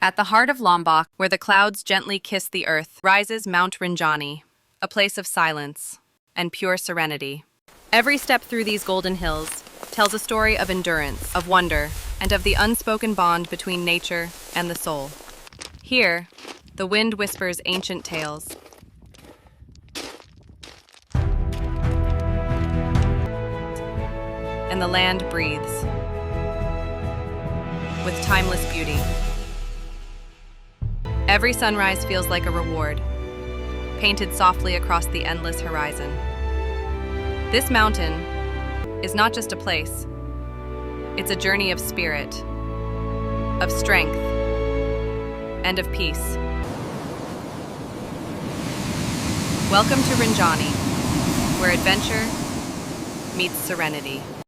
At the heart of Lombok, where the clouds gently kiss the earth, rises Mount Rinjani, a place of silence and pure serenity. Every step through these golden hills tells a story of endurance, of wonder, and of the unspoken bond between nature and the soul. Here, the wind whispers ancient tales, and the land breathes with timeless beauty. Every sunrise feels like a reward, painted softly across the endless horizon. This mountain is not just a place, it's a journey of spirit, of strength, and of peace. Welcome to Rinjani, where adventure meets serenity.